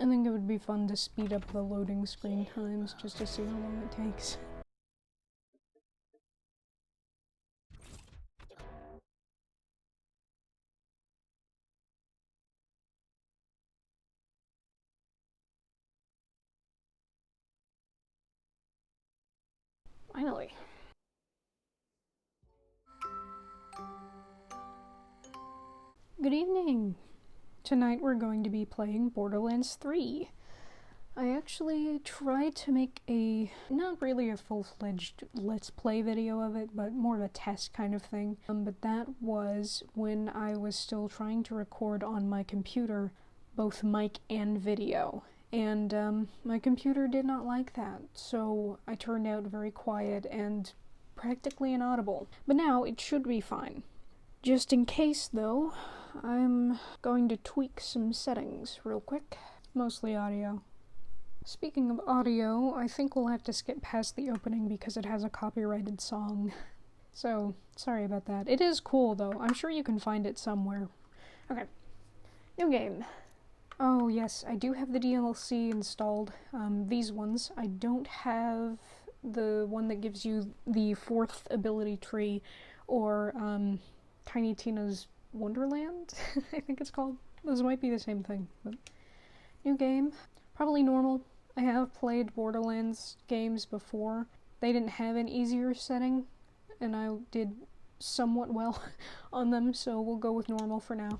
I think it would be fun to speed up the loading screen times just to see how long it takes. Finally. Good evening! Tonight we're going to be playing Borderlands 3. I actually tried to make not really a full-fledged Let's Play video of it, but more of a test kind of thing. But that was when I was still trying to record on my computer, both mic and video. And my computer did not like that, so I turned out very quiet and practically inaudible. But now it should be fine. Just in case, though, I'm going to tweak some settings real quick. Mostly audio. Speaking of audio, I think we'll have to skip past the opening because it has a copyrighted song. So, sorry about that. It is cool, though. I'm sure you can find it somewhere. Okay. New game. Oh, yes, I do have the DLC installed. These ones. I don't have the one that gives you the 4th ability tree, or, Tiny Tina's Wonderland, I think it's called. Those might be the same thing, but new game. Probably normal. I have played Borderlands games before. They didn't have an easier setting, and I did somewhat well on them, so we'll go with normal for now.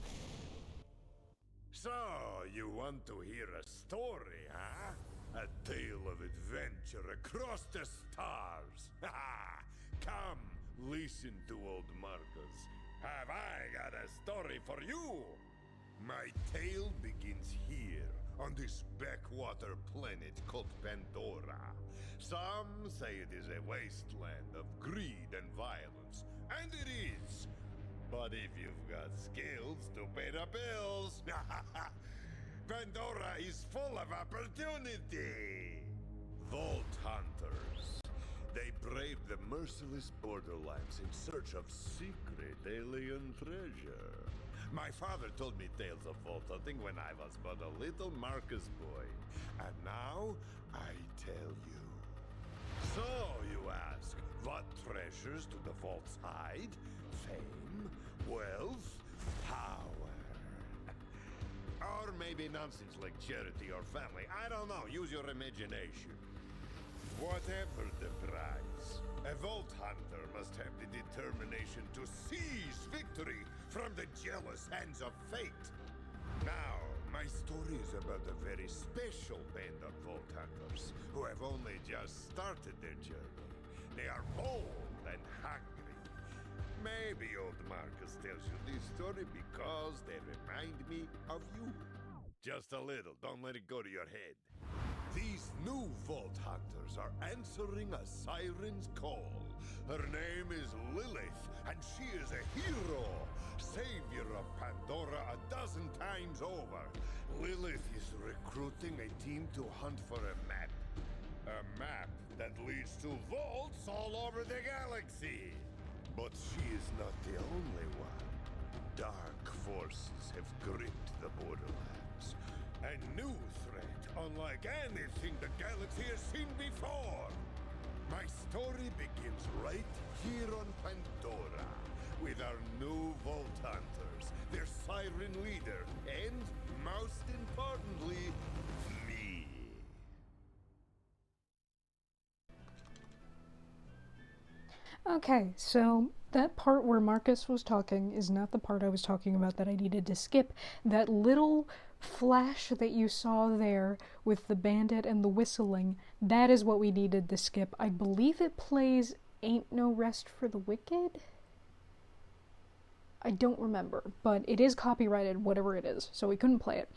So, you want to hear a story, huh? A tale of adventure across the stars. Come, listen to old Marcus. Have I got a story for you? My tale begins here, on this backwater planet called Pandora. Some say it is a wasteland of greed and violence, and it is. But if you've got skills to pay the bills, Pandora is full of opportunity. Vault Hunters. They brave the merciless borderlands in search of secret alien treasure. My father told me tales of vault hunting when I was but a little Marcus boy. And now, I tell you. So, you ask, what treasures do the vaults hide? Fame? Wealth? Power? Or maybe nonsense like charity or family. I don't know. Use your imagination. Whatever the prize, a Vault Hunter must have the determination to seize victory from the jealous hands of fate. Now, my story is about a very special band of Vault Hunters who have only just started their journey. They are bold and hungry. Maybe old Marcus tells you this story because they remind me of you. Just a little, don't let it go to your head. These new Vault Hunters are answering a siren's call. Her name is Lilith, and she is a hero, savior of Pandora a dozen times over. Lilith is recruiting a team to hunt for a map. A map that leads to vaults all over the galaxy. But she is not the only one. Dark forces have gripped the Borderlands. A new threat, unlike anything the galaxy has seen before. My story begins right here on Pandora, with our new Vault Hunters, their siren leader, and, most importantly, me. Okay, so that part where Marcus was talking is not the part I was talking about that I needed to skip. That little flash that you saw there with the bandit and the whistling, that is what we needed to skip. I believe it plays Ain't No Rest for the Wicked? I don't remember, but it is copyrighted, whatever it is, so we couldn't play it.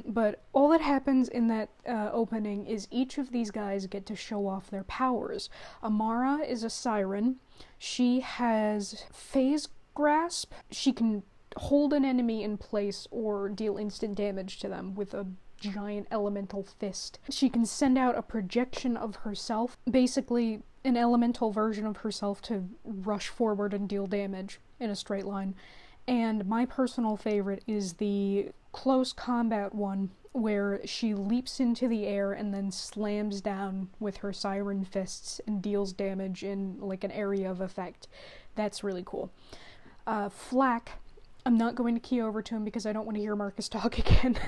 But all that happens in that opening is each of these guys get to show off their powers. Amara is a siren. She has phase grasp. She can hold an enemy in place or deal instant damage to them with a giant elemental fist. She can send out a projection of herself, basically an elemental version of herself to rush forward and deal damage in a straight line. And my personal favorite is the close combat one where she leaps into the air and then slams down with her siren fists and deals damage in like an area of effect. That's really cool. Flak, I'm not going to key over to him because I don't want to hear Marcus talk again.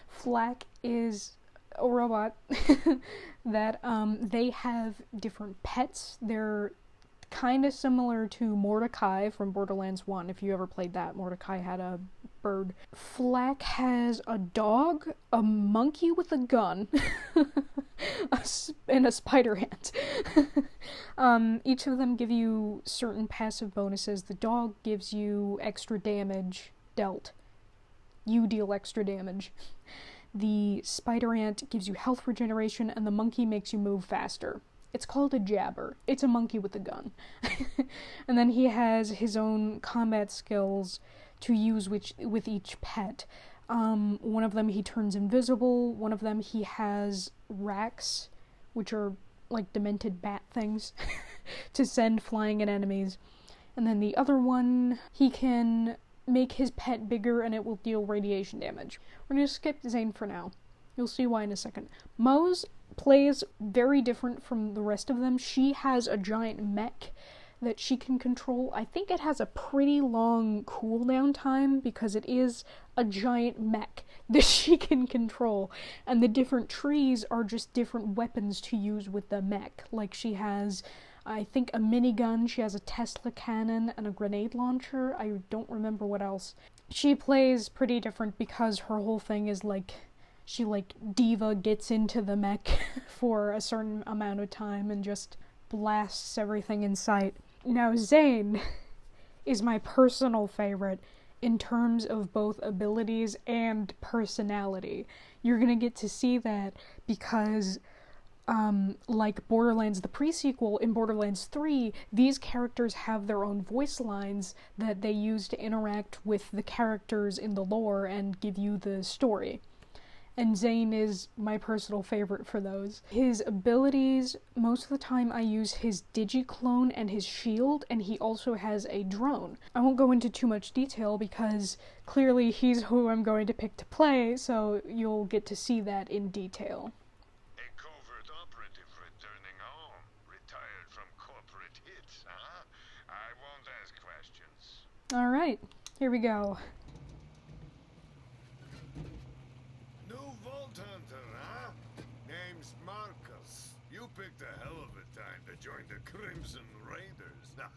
Flak is a robot that they have different pets. They're kind of similar to Mordecai from Borderlands 1. If you ever played that, Mordecai had a bird. Flak has a dog, a monkey with a gun, and a spider ant. Each of them give you certain passive bonuses. The dog gives you extra damage dealt. You deal extra damage. The spider ant gives you health regeneration, and the monkey makes you move faster. It's called a jabber. It's a monkey with a gun. And then he has his own combat skills to use with each pet. One of them he turns invisible. One of them he has racks, which are like demented bat things, to send flying at enemies. And then the other one, he can make his pet bigger and it will deal radiation damage. We're going to skip Zane for now. You'll see why in a second. Moe's plays very different from the rest of them. She has a giant mech that she can control. I think it has a pretty long cooldown time because it is a giant mech that she can control. And the different trees are just different weapons to use with the mech. Like she has, I think, a minigun, she has a Tesla cannon, and a grenade launcher. I don't remember what else. She plays pretty different because her whole thing is like, she like diva gets into the mech for a certain amount of time and just blasts everything in sight. Now Zane is my personal favorite in terms of both abilities and personality. You're gonna get to see that because like Borderlands, the pre-sequel, in Borderlands 3, these characters have their own voice lines that they use to interact with the characters in the lore and give you the story. And Zane is my personal favorite for those. His abilities, most of the time I use his digiclone and his shield, and he also has a drone. I won't go into too much detail because clearly he's who I'm going to pick to play, so you'll get to see that in detail. A covert operative returning home, retired from corporate hits, huh? I won't ask questions. Alright, here we go. Name's Marcus. You picked a hell of a time to join the Crimson Raiders. Good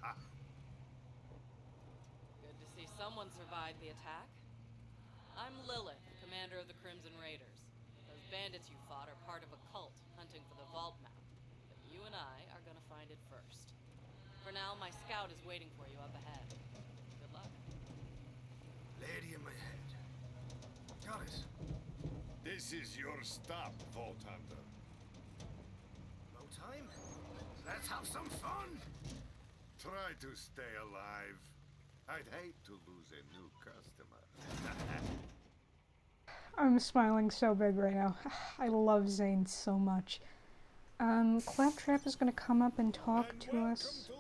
to see someone survived the attack. I'm Lilith, commander of the Crimson Raiders. Those bandits you fought are part of a cult hunting for the vault map. But you and I are gonna find it first. For now, my scout is waiting for you up ahead. Good luck. Lady in my head. Got it. This is your stop, Vault Hunter. No time? Let's have some fun! Try to stay alive. I'd hate to lose a new customer. I'm smiling so big right now. I love Zane so much. Claptrap is gonna come up and talk to us.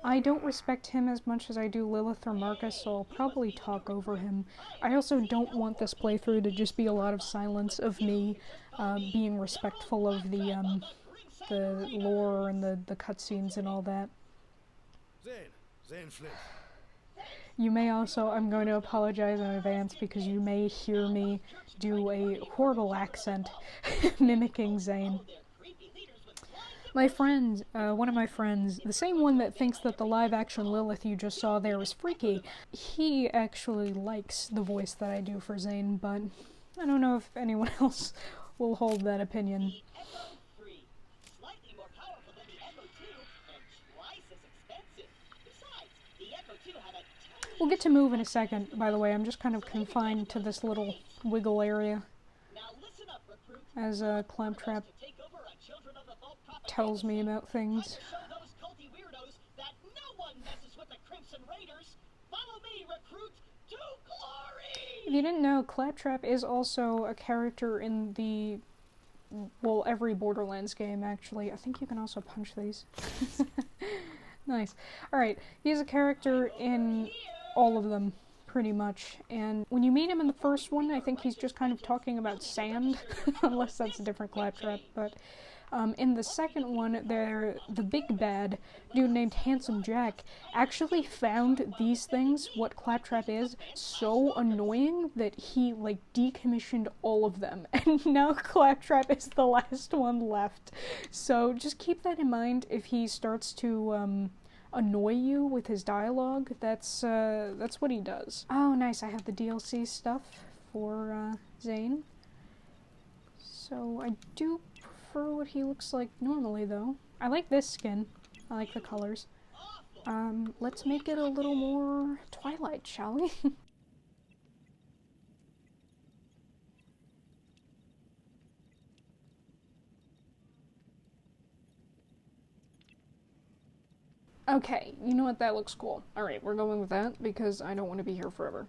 I don't respect him as much as I do Lilith or Marcus, so I'll probably talk over him. I also don't want this playthrough to just be a lot of silence of me being respectful of the lore and the cutscenes and all that. Zane Flynt. You may also, I'm going to apologize in advance because you may hear me do a horrible accent mimicking Zane. My friend, one of my friends, the same one that thinks that the live-action Lilith you just saw there was freaky, he actually likes the voice that I do for Zane, but I don't know if anyone else will hold that opinion. We'll get to move in a second, by the way. I'm just kind of confined to this little wiggle area as Claptrap tells me about things. If you didn't know, Claptrap is also a character in the, well, every Borderlands game, actually. I think you can also punch these. Nice. Alright, he's a character in all of them, pretty much. And when you meet him in the first one, I think he's just kind of talking about sand, unless that's a different Claptrap, but in the second one, the big bad dude named Handsome Jack actually found these things, what Claptrap is, so annoying that he, like, decommissioned all of them. And now Claptrap is the last one left. So just keep that in mind if he starts to, annoy you with his dialogue. That's what he does. Oh, nice, I have the DLC stuff for, Zane. So I do prefer what he looks like normally, though. I like this skin. I like the colors. Let's make it a little more Twilight, shall we? Okay, you know what? That looks cool. Alright, we're going with that because I don't want to be here forever.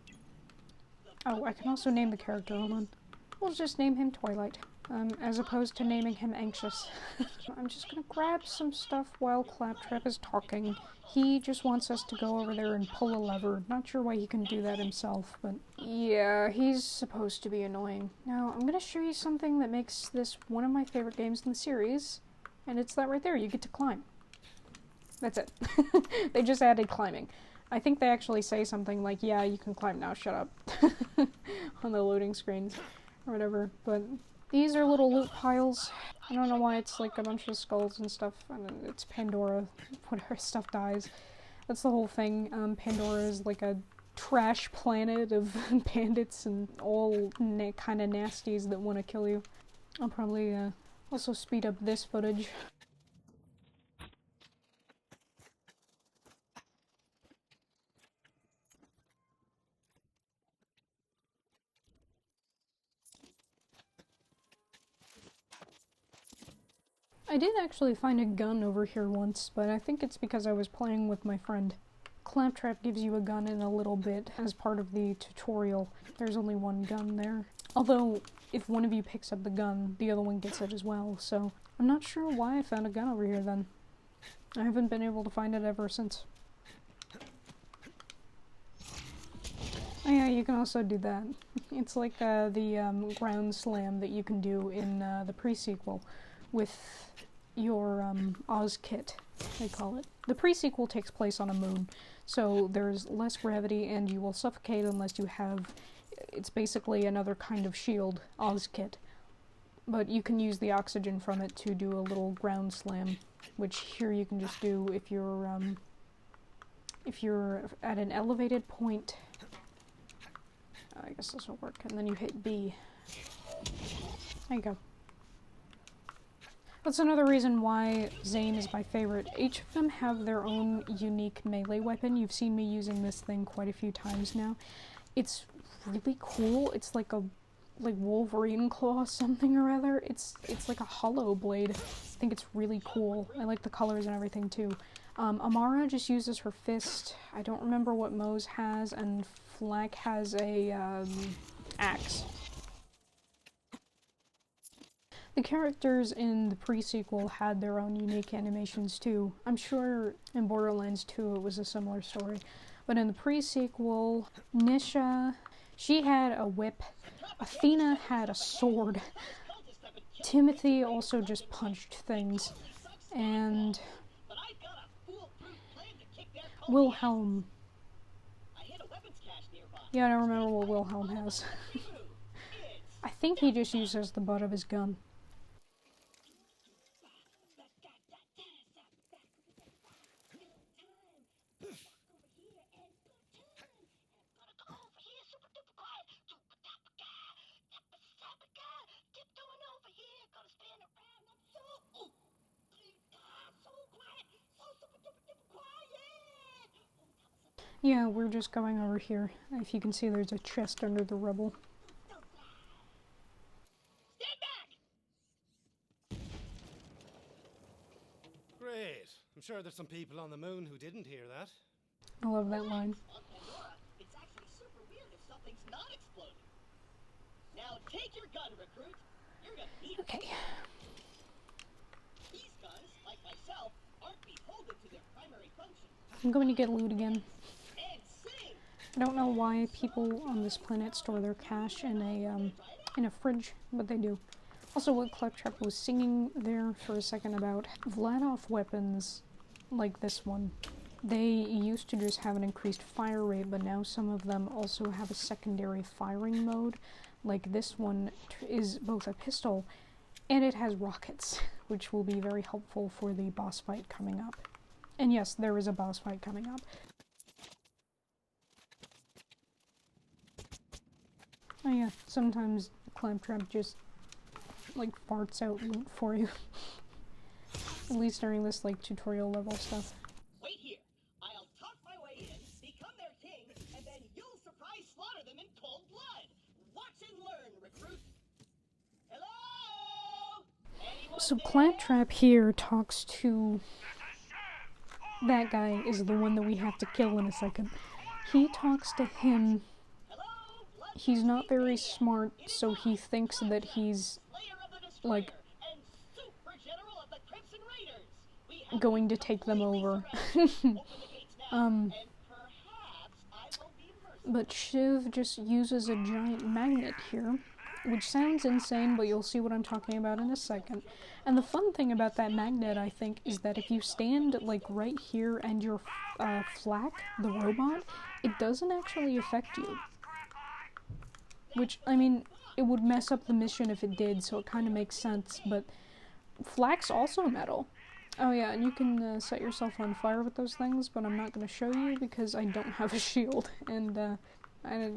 Oh, I can also name the character. Hold on. We'll just name him Twilight. As opposed to naming him Anxious. I'm just gonna grab some stuff while Claptrap is talking. He just wants us to go over there and pull a lever. Not sure why he can do that himself, but yeah, he's supposed to be annoying. Now, I'm gonna show you something that makes this one of my favorite games in the series, and it's that right there, you get to climb. That's it. They just added climbing. I think they actually say something like, yeah, you can climb now, shut up, on the loading screens, or whatever, but these are little loot piles. I don't know why it's like a bunch of skulls and stuff. I mean, it's Pandora, whatever stuff dies. That's the whole thing. Pandora is like a trash planet of bandits and all kind of nasties that want to kill you. I'll probably also speed up this footage. I did actually find a gun over here once, but I think it's because I was playing with my friend. Claptrap gives you a gun in a little bit as part of the tutorial. There's only one gun there. Although, if one of you picks up the gun, the other one gets it as well, so I'm not sure why I found a gun over here then. I haven't been able to find it ever since. Oh yeah, you can also do that. It's like the ground slam that you can do in the pre-sequel with your Oz kit, they call it. The pre-sequel takes place on a moon, so there's less gravity and you will suffocate unless you have, it's basically another kind of shield, Oz kit. But you can use the oxygen from it to do a little ground slam, which here you can just do if you're at an elevated point. I guess this will work, and then you hit B. There you go. That's another reason why Zane is my favorite. Each of them have their own unique melee weapon. You've seen me using this thing quite a few times now. It's really cool. It's like a Wolverine claw something or other. It's like a hollow blade. I think it's really cool. I like the colors and everything too. Amara just uses her fist. I don't remember what Mose has, and Flack has a axe. The characters in the pre-sequel had their own unique animations too. I'm sure in Borderlands 2 it was a similar story. But in the pre-sequel, Nisha, she had a whip. Athena had a sword. Timothy also just punched things. And Wilhelm. Yeah, I don't remember what Wilhelm has. I think he just uses the butt of his gun. Yeah, we're just going over here. If you can see, there's a chest under the rubble. Stand back! Great. I'm sure there's some people on the moon who didn't hear that. I love that line. It's actually super weird if something's not exploding. Now take your gun, recruit. You're gonna need it. Okay. These guns, like myself, aren't beholden to their primary function. I'm going to get loot again. And sing! I don't know why people on this planet store their cash in a fridge, but they do. Also, what Claptrap was singing there for a second about Vladoff weapons like this one. They used to just have an increased fire rate, but now some of them also have a secondary firing mode. Like this one is both a pistol and it has rockets, which will be very helpful for the boss fight coming up. And yes, there is a boss fight coming up. Oh yeah, sometimes Claptrap just, like, farts out loot for you. At least during this, like, tutorial level stuff. Wait here. I'll talk my way in, become their king, and then you'll surprise slaughter them in cold blood. Watch and learn, recruit. Hello? Anyone So there? Claptrap here talks to... That guy is the one that we have to kill in a second. He talks to him. Hello? Blood He's not very smart, so he thinks that he's Slayer of the Destroyer like and Super General of the Crimson Raiders. We have going to take them completely over. surrounded. Open the gates now, and perhaps I will be merciful. But Shiv just uses a giant magnet here, which sounds insane, but you'll see what I'm talking about in a second. And the fun thing about that magnet, I think, is that if you stand, like, right here and you're Flak, the robot, it doesn't actually affect you. Which, I mean, it would mess up the mission if it did, so it kind of makes sense, but Flak's also metal. Oh yeah, and you can set yourself on fire with those things, but I'm not going to show you because I don't have a shield, and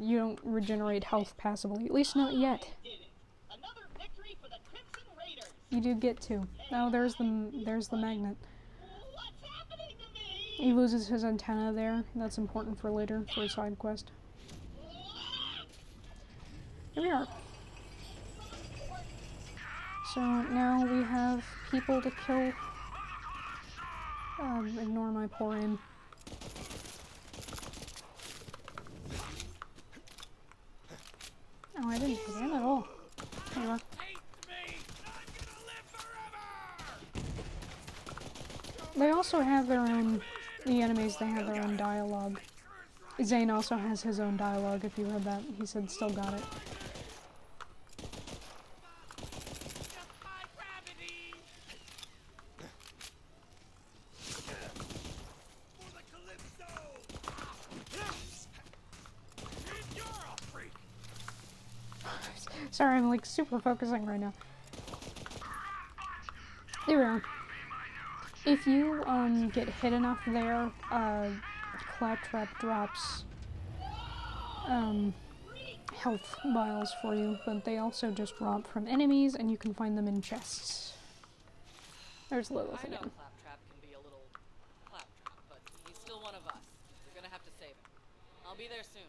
you don't regenerate health passively, at least not yet. Did it. Another victory for the Crimson Raiders. You do get to. Oh, there's the magnet. What's happening to me? He loses his antenna there. That's important for later, for a side quest. Here we are. So now we have people to kill. Ignore my poor aim. Oh, I didn't put in at all. There you are. They also have their own, the enemies, they have their own dialogue. Zane also has his own dialogue, if you heard that. He said still got it. Sorry, I'm like super focusing right now. There we are. If you get hit enough there, Claptrap drops health vials for you, but they also just drop from enemies, and you can find them in chests. There's Lilith I know again. Claptrap can be a little claptrap, but he's still one of us. We're gonna have to save him. I'll be there soon.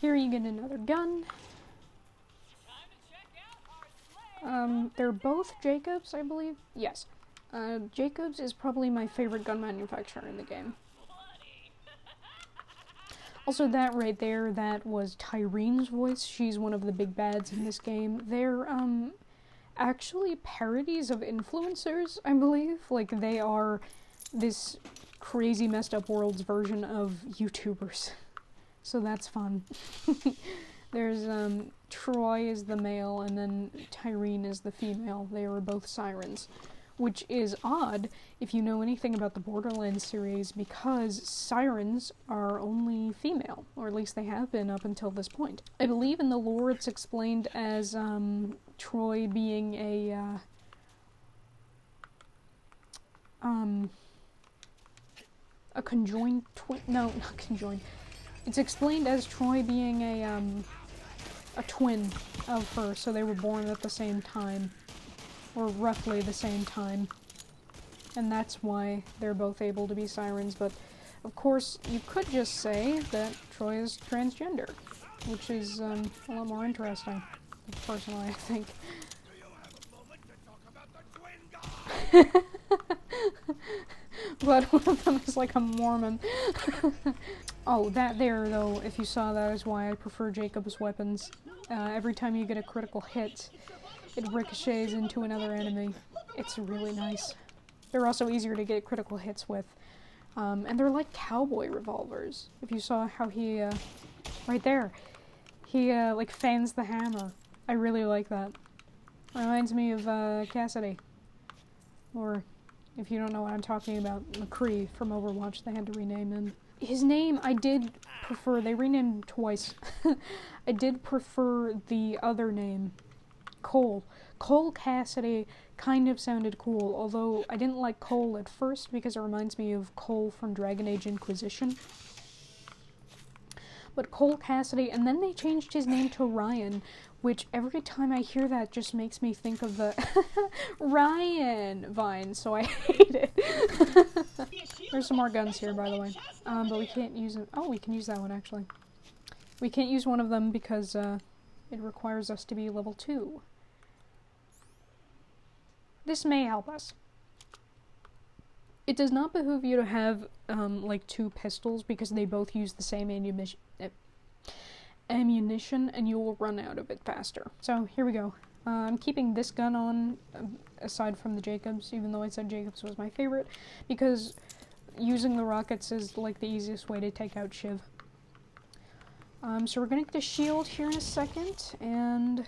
Here you get another gun. They're both Jacobs, I believe. Yes. Jacobs is probably my favorite gun manufacturer in the game. Also, that right there, that was Tyrene's voice. She's one of the big bads in this game. They're, actually parodies of influencers, I believe. Like, they are this crazy messed up world's version of YouTubers. So that's fun. There's, Troy is the male, and then Tyrene is the female. They are both sirens. Which is odd if you know anything about the Borderlands series, because sirens are only female, or at least they have been up until this point. I believe in the lore it's explained as, Troy being a conjoined twin. No, not conjoined. It's explained as Troy being a twin of her, so they were born at the same time, or roughly the same time, and that's why they're both able to be sirens. But of course, you could just say that Troy is transgender, which is a lot more interesting, personally, I think. But one of them is like a Mormon. Oh, that there, though, if you saw that, is why I prefer Jacob's weapons. Every time you get a critical hit, it ricochets into another enemy. It's really nice. They're also easier to get critical hits with. And they're like cowboy revolvers. If you saw how he, right there, he, like, fans the hammer. I really like that. Reminds me of, Cassidy. Or, if you don't know what I'm talking about, McCree from Overwatch. They had to rename him. His name, I did prefer, they renamed him twice. I did prefer the other name, Cole. Cole Cassidy kind of sounded cool, although I didn't like Cole at first because it reminds me of Cole from Dragon Age Inquisition. But Cole Cassidy, and then they changed his name to Ryan, which every time I hear that just makes me think of the Ryan vine, so I hate it. There's some more guns here, by the way. But we can't use them. Oh, we can use that one, actually. We can't use one of them because it requires us to be level 2. This may help us. It does not behoove you to have, like, 2 pistols because they both use the same ammunition and you will run out of it faster. So, here we go. I'm keeping this gun on, aside from the Jacobs, even though I said Jacobs was my favorite, because using the rockets is, like, the easiest way to take out Shiv. So we're gonna get the shield here in a second, and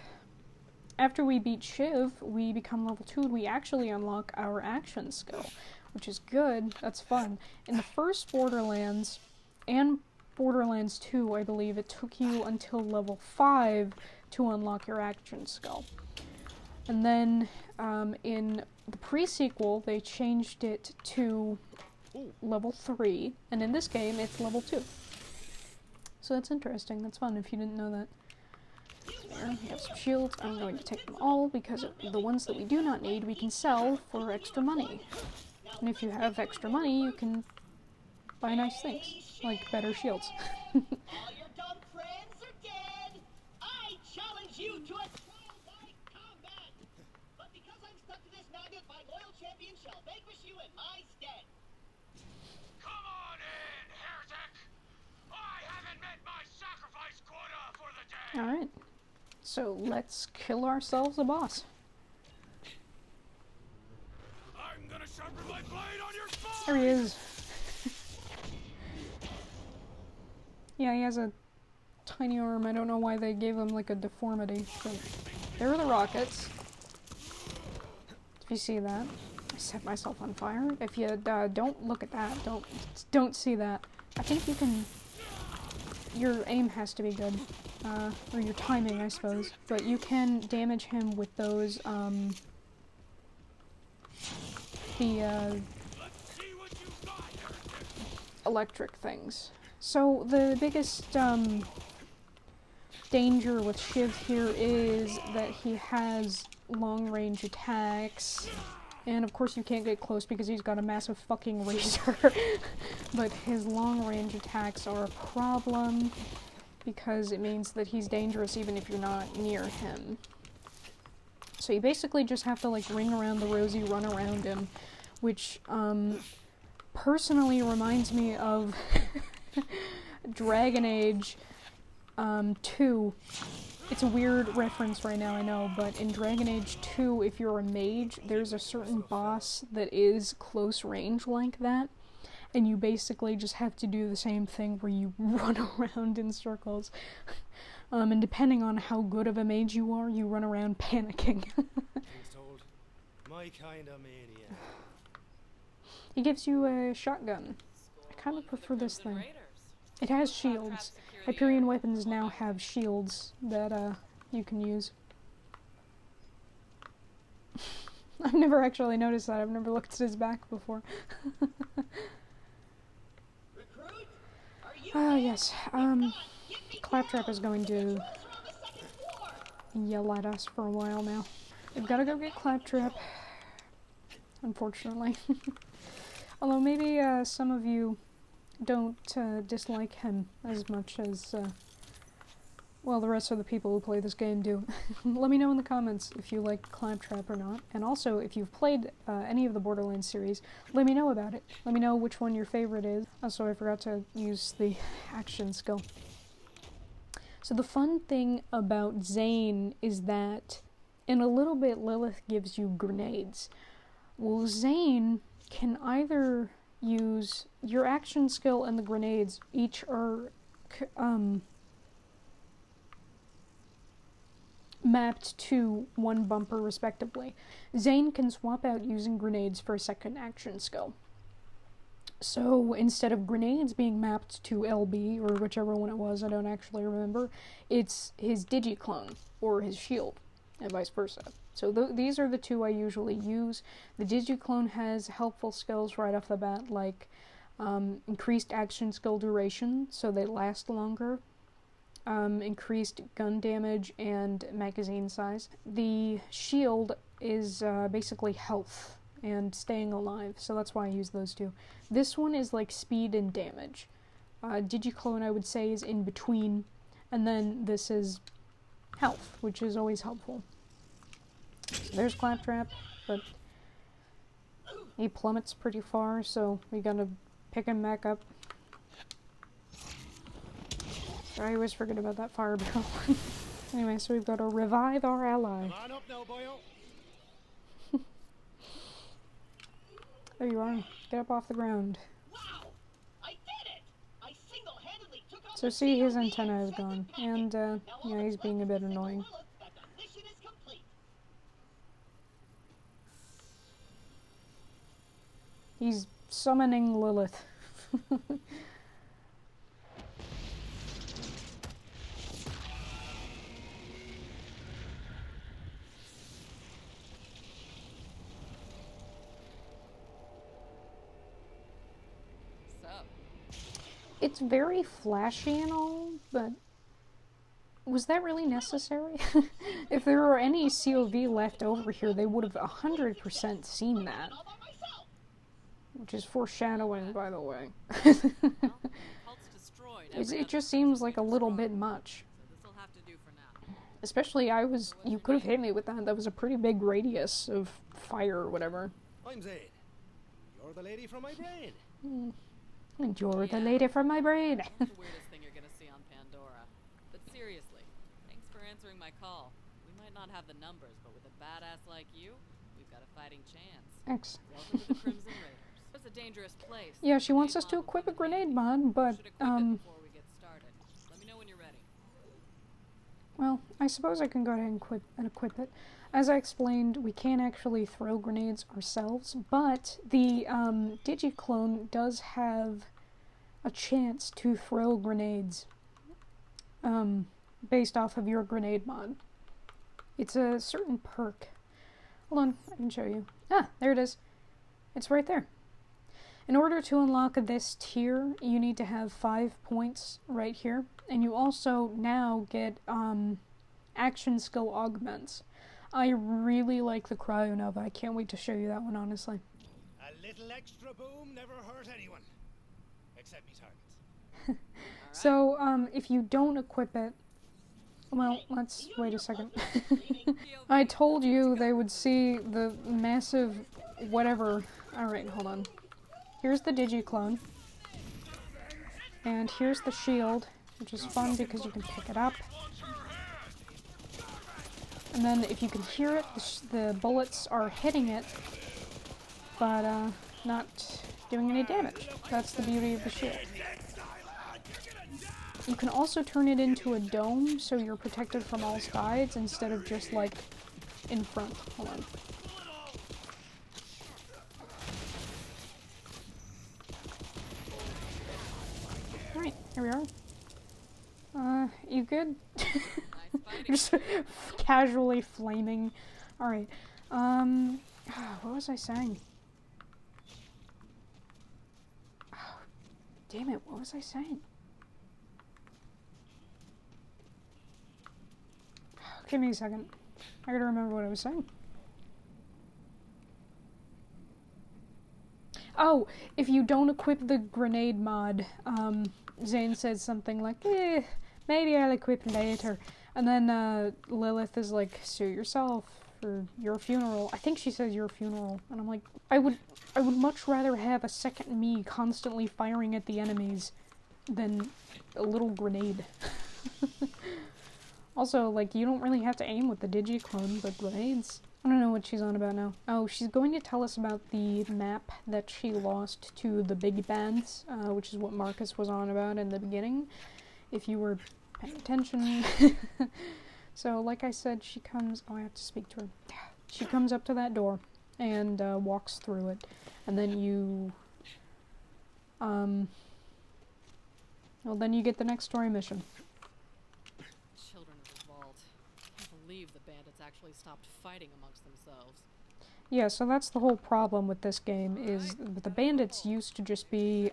after we beat Shiv, we become level 2 and we actually unlock our action skill, which is good. That's fun. In the first Borderlands, and Borderlands 2, I believe, it took you until level 5 to unlock your action skill. And then, in the pre-sequel, they changed it to level 3, and in this game, it's level 2. So that's interesting. That's fun if you didn't know that. There, we have some shields. I'm going to take them all because the ones that we do not need we can sell for extra money. And if you have extra money, you can buy nice things, like better shields. All your dumb friends are dead. I challenge you to a trial by combat. But because I'm stuck to this magnet, my loyal champion shall vanquish you in my stead. Come on in, heretic! I haven't met my sacrifice quota for the day! Alright. So let's kill ourselves a boss. I'm gonna sharpen my blade on your spine! There he is. Yeah, he has a tiny arm. I don't know why they gave him like a deformity. But there are the rockets. If you see that. I set myself on fire. If you don't look at that, don't see that. I think you can... Your aim has to be good. Or your timing, I suppose. But you can damage him with those, electric things. So the biggest, danger with Shiv here is that he has long-range attacks. And of course you can't get close because he's got a massive fucking razor. But his long-range attacks are a problem because it means that he's dangerous even if you're not near him. So you basically just have to like ring around the rosy, run around him, which personally reminds me of Dragon Age 2. It's a weird reference right now, I know, but in Dragon Age 2, if you're a mage, there's a certain boss that is close range like that, and you basically just have to do the same thing where you run around in circles. And depending on how good of a mage you are, you run around panicking. Told my kind of mania. He gives you a shotgun. I kind of prefer this thing. It has shields. Hyperion weapons now have shields that you can use. I've never actually noticed that. I've never looked at his back before. Ah, yes. Claptrap is going to yell at us for a while now. We've got to go get Claptrap, unfortunately. Although maybe some of you don't dislike him as much as, well, the rest of the people who play this game do. Let me know in the comments if you like Claptrap or not. And also, if you've played any of the Borderlands series, let me know about it. Let me know which one your favorite is. Also, I forgot to use the action skill. So the fun thing about Zane is that in a little bit Lilith gives you grenades. Well, Zane can either use your action skill and the grenades each are mapped to one bumper respectively. Zane can swap out using grenades for a second action skill. So instead of grenades being mapped to LB, or whichever one it was, I don't actually remember, it's his digiclone, or his shield, and vice versa. So these are the two I usually use. The digiclone has helpful skills right off the bat, like increased action skill duration, so they last longer, increased gun damage and magazine size. The shield is basically health and staying alive, so that's why I use those two. This one is like speed and damage. Digiclone, I would say, is in between, and then this is health, which is always helpful. So there's Claptrap, but he plummets pretty far, so we gotta pick him back up. I always forget about that fire barrel. Anyway, so we've got to revive our ally. Come on up now, boyo. There you are. Get up off the ground. Wow! I did it! I single-handedly took out So the see, his COV antenna is second gone, packet. and Now all yeah, he's that's being a left bit is to signal annoying. Lilith that the mission is complete. He's summoning Lilith. Sup? It's very flashy and all, but was that really necessary? If there were any COV left over here, they would have 100% seen that. All by myself. Which is foreshadowing, by the way. Well, cult's destroyed. It just seems like a little bit much. So this'll have to do for now. Especially you could have hit me with that. That was a pretty big radius of fire or whatever. I'm Zane. You're the lady from my brain. And you're the lady from my brain. That's the weirdest thing you're gonna see on Pandora. But seriously, thanks for answering my call. We might not have the numbers, but with a badass like you, we've got a fighting chance. X. Welcome to the Crimson Raiders. It's a dangerous place. Yeah, she wants Grenade us to mod will equip a come in grenade handy. mod, but, Should equip it before we get started. Let me know when you're ready. well, I suppose I can go ahead and equip it. As I explained, we can't actually throw grenades ourselves, but the digiclone does have a chance to throw grenades based off of your grenade mod. It's a certain perk. Hold on, I can show you. Ah, there it is. It's right there. In order to unlock this tier, you need to have 5 points right here, and you also now get action skill augments. I really like the Cryo Nova. I can't wait to show you that one, honestly. A little extra boom never hurt anyone. Except me targets. So, if you don't equip it, well, let's wait a second. I told you they would see the massive whatever. Alright, hold on. Here's the digiclone. And here's the shield, which is fun because you can pick it up. And then if you can hear it, the bullets are hitting it, but not doing any damage. That's the beauty of the shield. You can also turn it into a dome, so you're protected from all sides instead of just like in front. Hold on. Alright, here we are. You good? Just casually flaming. Alright. What was I saying? Oh, damn it, what was I saying? Give me a second. I gotta remember what I was saying. Oh, if you don't equip the grenade mod, Zane says something like, maybe I'll equip later. And then Lilith is like, suit yourself for your funeral. I think she says your funeral. And I'm like, I would much rather have a second me constantly firing at the enemies than a little grenade. Also, like, you don't really have to aim with the digiclone, but grenades, I don't know what she's on about now. Oh, she's going to tell us about the map that she lost to the big bands, which is what Marcus was on about in the beginning, if you were paying attention. So, like I said, she comes... Oh, I have to speak to her. She comes up to that door and walks through it, and then you... Well, then you get the next story mission. Children of the Vault. I can't believe the bandits actually stopped fighting amongst themselves. Yeah, so that's the whole problem with this game, is the bandits used to just be,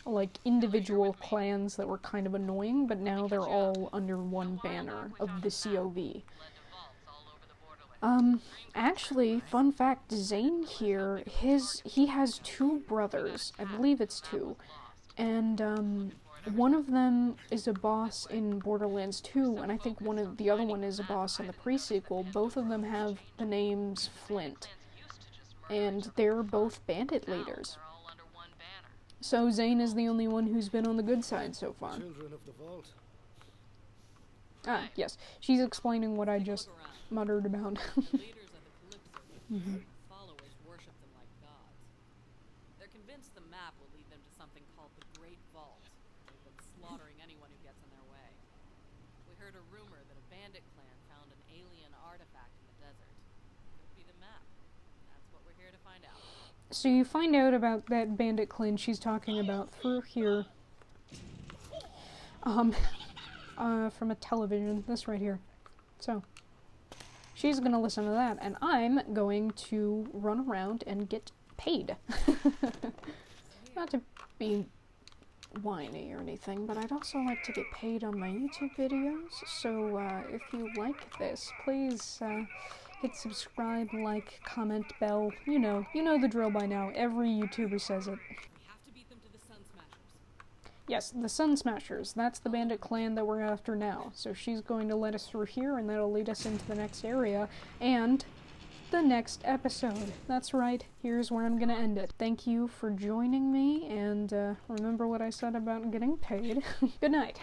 like, individual clans that were kind of annoying, but now they're all under one banner of the COV. Actually, fun fact, Zane here, he has two brothers, I believe it's two, and, one of them is a boss in Borderlands 2, and I think the other one is a boss in the pre-sequel. Both of them have the names Flynt, and they're both bandit leaders. So Zane is the only one who's been on the good side so far. Children of the Vault. Ah, yes. She's explaining what I just muttered about. Leaders of the Calypso followers worship them like gods. They're convinced the map will lead them to something called the Great Vault. They've been slaughtering anyone who gets in their way. We heard a rumor that a bandit clan found an alien artifact in the desert. Could be the map. That's what we're here to find out. So you find out about that bandit clan she's talking about through here. From a television, this right here. So, she's gonna listen to that, and I'm going to run around and get paid. Not to be whiny or anything, but I'd also like to get paid on my YouTube videos, so if you like this, please hit subscribe, like, comment, bell, you know the drill by now. Every YouTuber says it. We have to beat them to the Sun Smashers. Yes, the Sun Smashers. That's the bandit clan that we're after now. So she's going to let us through here, and that'll lead us into the next area, and the next episode. That's right, here's where I'm gonna end it. Thank you for joining me, and remember what I said about getting paid. Good night.